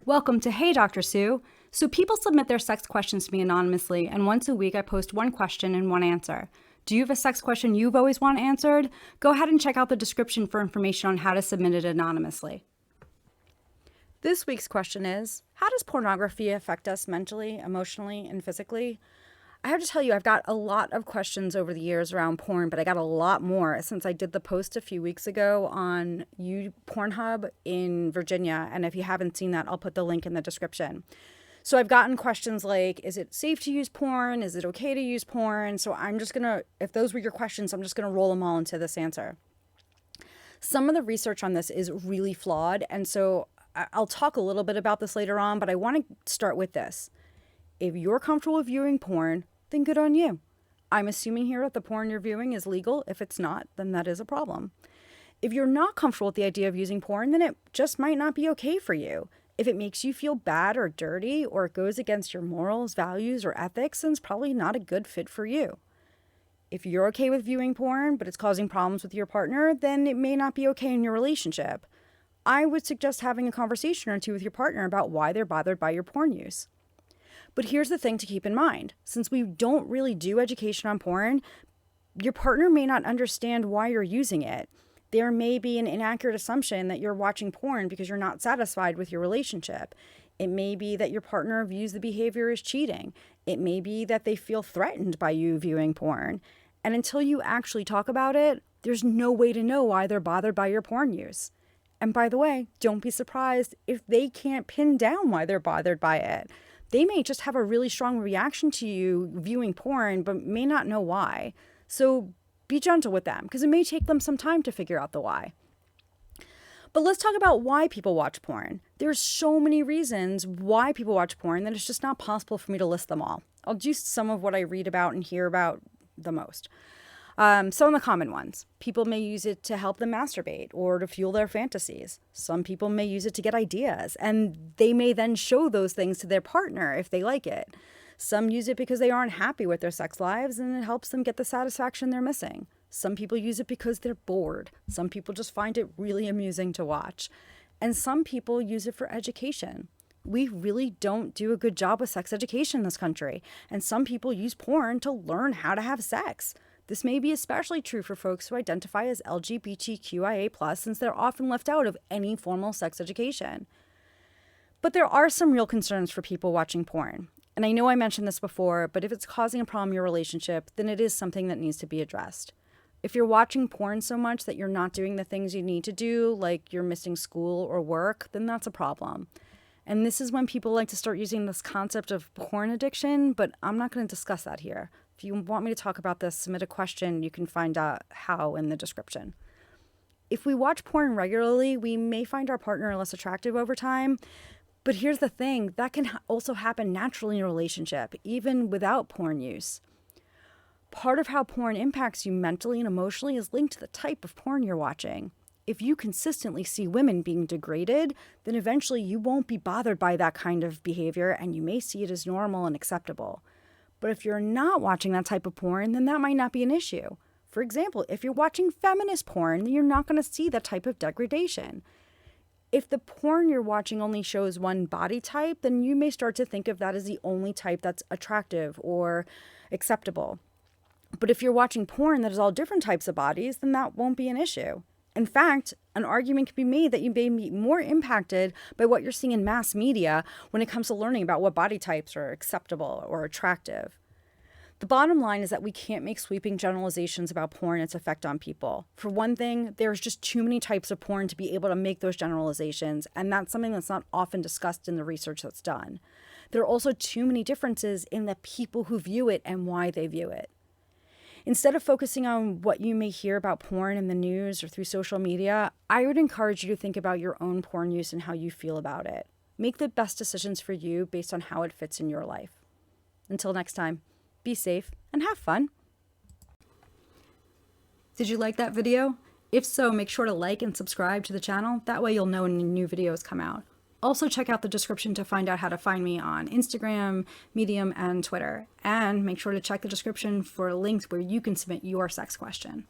Welcome to Hey Dr. Sue. So people submit their sex questions to me anonymously, and once a week I post one question and one answer. Do you have a sex question you've always wanted answered? Go ahead and check out the description for information on how to submit it anonymously. This week's question is, how does pornography affect us mentally, emotionally, and physically? I have to tell you, I've got a lot of questions over the years around porn, but I got a lot more since I did the post a few weeks ago on Pornhub in Virginia. And if you haven't seen that, I'll put the link in the description. So I've gotten questions like, is it safe to use porn? Is it okay to use porn? So I'm just going to, if those were your questions, I'm just going to roll them all into this answer. Some of the research on this is really flawed. And so I'll talk a little bit about this later on, but I want to start with this. If you're comfortable with viewing porn, then good on you. I'm assuming here that the porn you're viewing is legal. If it's not, then that is a problem. If you're not comfortable with the idea of using porn, then it just might not be okay for you. If it makes you feel bad or dirty, or it goes against your morals, values, or ethics, then it's probably not a good fit for you. If you're okay with viewing porn, but it's causing problems with your partner, then it may not be okay in your relationship. I would suggest having a conversation or two with your partner about why they're bothered by your porn use. But here's the thing to keep in mind. Since we don't really do education on porn, your partner may not understand why you're using it. There may be an inaccurate assumption that you're watching porn because you're not satisfied with your relationship. It may be that your partner views the behavior as cheating. It may be that they feel threatened by you viewing porn. And until you actually talk about it, there's no way to know why they're bothered by your porn use. And by the way, don't be surprised if they can't pin down why they're bothered by it. They may just have a really strong reaction to you viewing porn, but may not know why. So be gentle with them, because it may take them some time to figure out the why. But let's talk about why people watch porn. There's so many reasons why people watch porn that it's just not possible for me to list them all. I'll do some of what I read about and hear about the most. Some of the common ones. People may use it to help them masturbate or to fuel their fantasies. Some people may use it to get ideas, and they may then show those things to their partner if they like it. Some use it because they aren't happy with their sex lives and it helps them get the satisfaction they're missing. Some people use it because they're bored. Some people just find it really amusing to watch. And some people use it for education. We really don't do a good job with sex education in this country, and some people use porn to learn how to have sex. This may be especially true for folks who identify as LGBTQIA+, since they're often left out of any formal sex education. But there are some real concerns for people watching porn. And I know I mentioned this before, but if it's causing a problem in your relationship, then it is something that needs to be addressed. If you're watching porn so much that you're not doing the things you need to do, like you're missing school or work, then that's a problem. And this is when people like to start using this concept of porn addiction, but I'm not going to discuss that here. If you want me to talk about this, submit a question. You can find out how in the description. If we watch porn regularly, we may find our partner less attractive over time. But here's the thing, that can also happen naturally in a relationship, even without porn use. Part of how porn impacts you mentally and emotionally is linked to the type of porn you're watching. If you consistently see women being degraded, then eventually you won't be bothered by that kind of behavior and you may see it as normal and acceptable. But if you're not watching that type of porn, then that might not be an issue. For example, if you're watching feminist porn, then you're not going to see that type of degradation. If the porn you're watching only shows one body type, then you may start to think of that as the only type that's attractive or acceptable. But if you're watching porn that is all different types of bodies, then that won't be an issue. In fact, an argument can be made that you may be more impacted by what you're seeing in mass media when it comes to learning about what body types are acceptable or attractive. The bottom line is that we can't make sweeping generalizations about porn and its effect on people. For one thing, there's just too many types of porn to be able to make those generalizations, and that's something that's not often discussed in the research that's done. There are also too many differences in the people who view it and why they view it. Instead of focusing on what you may hear about porn in the news or through social media, I would encourage you to think about your own porn use and how you feel about it. Make the best decisions for you based on how it fits in your life. Until next time, be safe and have fun. Did you like that video? If so, make sure to like and subscribe to the channel. That way you'll know when new videos come out. Also, check out the description to find out how to find me on Instagram, Medium, and Twitter. And make sure to check the description for links where you can submit your sex question.